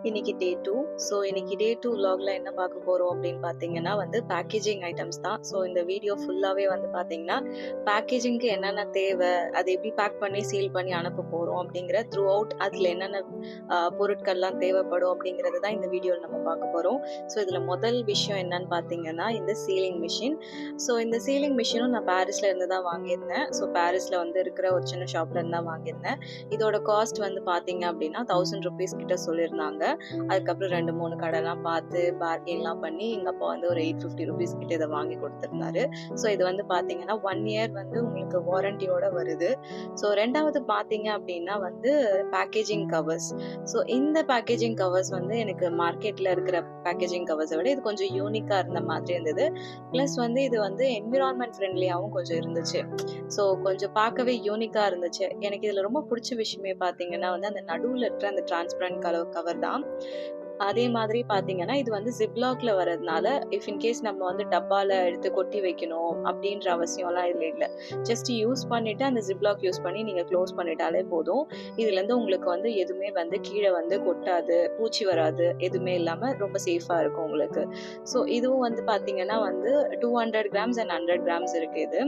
இன்னைக்கு டே 2. ஸோ இன்னைக்கு டே 2 vlogல என்ன பார்க்க போறோம் அப்படின்னு பார்த்தீங்கன்னா வந்து பேக்கேஜிங் ஐட்டம்ஸ் தான். ஸோ இந்த வீடியோ ஃபுல்லாவே வந்து பார்த்தீங்கன்னா பேக்கேஜிங்க்கு என்னென்ன தேவை, அதை எப்படி பேக் பண்ணி சீல் பண்ணி அனுப்ப போறோம் அப்படிங்கிற த்ரூ அவுட் அதில் என்னென்ன பொருட்கள்லாம் தேவைப்படும் அப்படிங்கிறது தான் இந்த வீடியோவில் நம்ம பார்க்க போறோம். ஸோ இதில் முதல் விஷயம் என்னன்னு பார்த்தீங்கன்னா இந்த சீலிங் மிஷின். ஸோ இந்த சீலிங் மிஷினும் நான் பாரிஸ்ல இருந்து தான் வாங்கியிருந்தேன். ஸோ பாரிஸ்ல வந்து இருக்கிற ஒரு சின்ன ஷாப்ல இருந்து தான் வாங்கியிருந்தேன். இதோட காஸ்ட் வந்து பார்த்தீங்க அப்படின்னா 1000 rupees கிட்ட சொல்லியிருந்தாங்க. அதுக்கப்புறம் 2-3 கடைலாம் பார்த்து பார்கெயின்லாம் பண்ணி எங்கள் அப்பா வந்து ஒரு 850 rupees கிட்ட இதை வாங்கி கொடுத்துருந்தாரு. ஸோ இது வந்து பார்த்தீங்கன்னா 1 year வந்து உங்களுக்கு வாரண்டியோட வருது. ஸோ ரெண்டாவது பார்த்தீங்க அப்படின்னா வந்து பேக்கேஜிங் கவர்ஸ். ஸோ இந்த பேக்கேஜிங் கவர்ஸ் வந்து எனக்கு மார்க்கெட்டில் இருக்கிற பேக்கேஜிங் கவர்ஸை விட இது கொஞ்சம் யூனிக்காக இருந்த மாதிரி இருந்தது. ப்ளஸ் வந்து இது வந்து என்விரான்மெண்ட் ஃப்ரெண்ட்லியாகவும் கொஞ்சம் இருந்துச்சு. ஸோ கொஞ்சம் பார்க்கவே யூனிக்காக இருந்துச்சு. எனக்கு இதில் ரொம்ப பிடிச்ச விஷயமே பார்த்தீங்கன்னா வந்து அந்த நடுவில் இருக்கிற அந்த டிரான்ஸ்பரண்ட் கவர் தான். அதே மாதிரி பார்த்தீங்கன்னா இது வந்து ஜிப்லாக்ல வரதுனால இஃப் இன்கேஸ் நம்ம வந்து டப்பால எடுத்து கொட்டி வைக்கணும் அப்படின்ற அவசியம்லாம் இதில் இல்லை. ஜஸ்ட் யூஸ் பண்ணிட்டு அந்த ஜிப்லாக் யூஸ் பண்ணி நீங்கள் க்ளோஸ் பண்ணிட்டாலே போதும். இதுலேருந்து உங்களுக்கு வந்து எதுவுமே வந்து கீழே வந்து கொட்டாது, பூச்சி வராது, எதுவுமே இல்லாமல் ரொம்ப சேஃபாக இருக்கும் உங்களுக்கு. ஸோ இதுவும் வந்து பார்த்தீங்கன்னா வந்து 200 grams and 100 grams இருக்குது இது.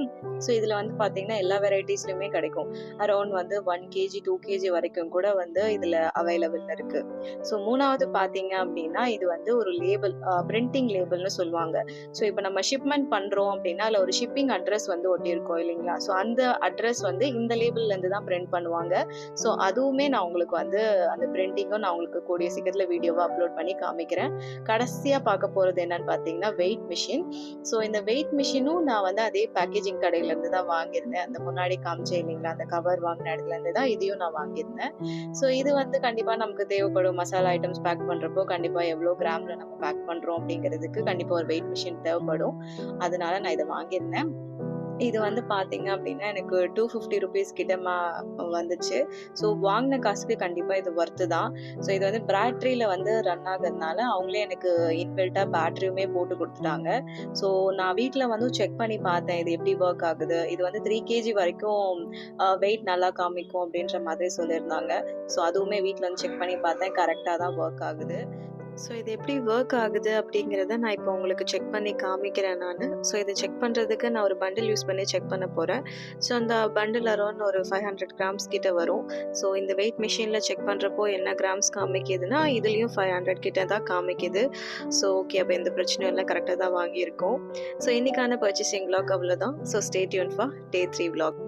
ஸோ இதில் வந்து பார்த்தீங்கன்னா எல்லா வெரைட்டிஸ்லையுமே கிடைக்கும். அரௌண்ட் வந்து 1 kg 2 kg வரைக்கும் கூட வந்து இதில் அவைலபிள் இருக்கு. ஸோ மூணாவது பார்த்தீங்க அப்படின்னா இது வந்து ஒரு லேபிள், பிரிண்டிங் லேபிள்னு சொல்லுவாங்க. ஸோ இப்போ நம்ம ஷிப்மெண்ட் பண்ணுறோம் அப்படின்னா அதில் ஒரு ஷிப்பிங் அட்ரஸ் வந்து ஒட்டியிருக்கோம் இல்லைங்களா? ஸோ அந்த அட்ரஸ் வந்து இந்த லேபிள்லேருந்து தான் பிரிண்ட் பண்ணுவாங்க. ஸோ அதுவுமே நான் உங்களுக்கு வந்து அந்த பிரிண்டிங்கும் நான் உங்களுக்கு கூடிய சீக்கிரத்தில் வீடியோவை அப்லோட் பண்ணி காமிக்கிறேன். கடைசியாக பார்க்க போகிறது என்னன்னு பார்த்தீங்கன்னா வெயிட் மிஷின். ஸோ இந்த வெயிட் மிஷினும் நான் வந்து அதே பேக்கேஜிங் கடையிலேருந்து தான் வாங்கியிருந்தேன். அந்த முன்னாடி காமிச்சேன் இல்லைங்களா, அந்த கவர் வாங்கின இடத்துலேருந்து தான் இதையும் நான் வாங்கியிருந்தேன். ஸோ இது வந்து கண்டிப்பாக நமக்கு தேவைப்படும். மசாலா ஐட்டம்ஸ் பேக் பண்ணுறப்போ கண்டிப்பாக எவ்வளோ கிராமில் நம்ம பேக் பண்ணுறோம் அப்படிங்கிறதுக்கு கண்டிப்பாக ஒரு வெயிட் மிஷின் தேவைப்படும். அதனால நான் இதை வாங்கியிருந்தேன். இது வந்து பார்த்தீங்க அப்படின்னா எனக்கு 250 rupees கிட்ட வந்துச்சு. ஸோ வாங்கின காசுக்கு கண்டிப்பாக இது ஒர்த்து தான். ஸோ இது வந்து பேட்டரியில் வந்து ரன் ஆகுறதுனால அவங்களே எனக்கு இன்பில்ட்டாக பேட்டரியுமே போட்டு கொடுத்துட்டாங்க. ஸோ நான் வீட்டில் வந்து செக் பண்ணி பார்த்தேன் இது எப்படி ஒர்க் ஆகுது. இது வந்து 3 kg வரைக்கும் வெயிட் நல்லா காமிக்கும் அப்படின்ற மாதிரி சொல்லியிருந்தாங்க. ஸோ அதுவுமே வீட்டில் வந்து செக் பண்ணி பார்த்தேன், கரெக்டாக தான் ஒர்க் ஆகுது. ஸோ இது எப்படி ஒர்க் ஆகுது அப்படிங்கிறத நான் இப்போ உங்களுக்கு செக் பண்ணி காமிக்கிறேன் நான். ஸோ இதை செக் பண்ணுறதுக்கு நான் ஒரு பண்டில் யூஸ் பண்ணி செக் பண்ண போகிறேன். ஸோ அந்த பண்டில் அரௌண்ட் ஒரு 500 grams கிட்ட வரும். ஸோ இந்த வெயிட் மிஷினில் செக் பண்ணுறப்போ என்ன கிராம்ஸ் காமிக்குதுன்னா இதுலேயும் 500 கிட்ட தான் காமிக்குது. ஸோ ஓகே, அப்போ எந்த பிரச்சனையும் இல்லை, கரெக்டாக தான் வாங்கியிருக்கோம். ஸோ இன்றைக்கான பர்ச்சேசிங் vlog அவ்வளோதான். So stay tune for day 3 vlog.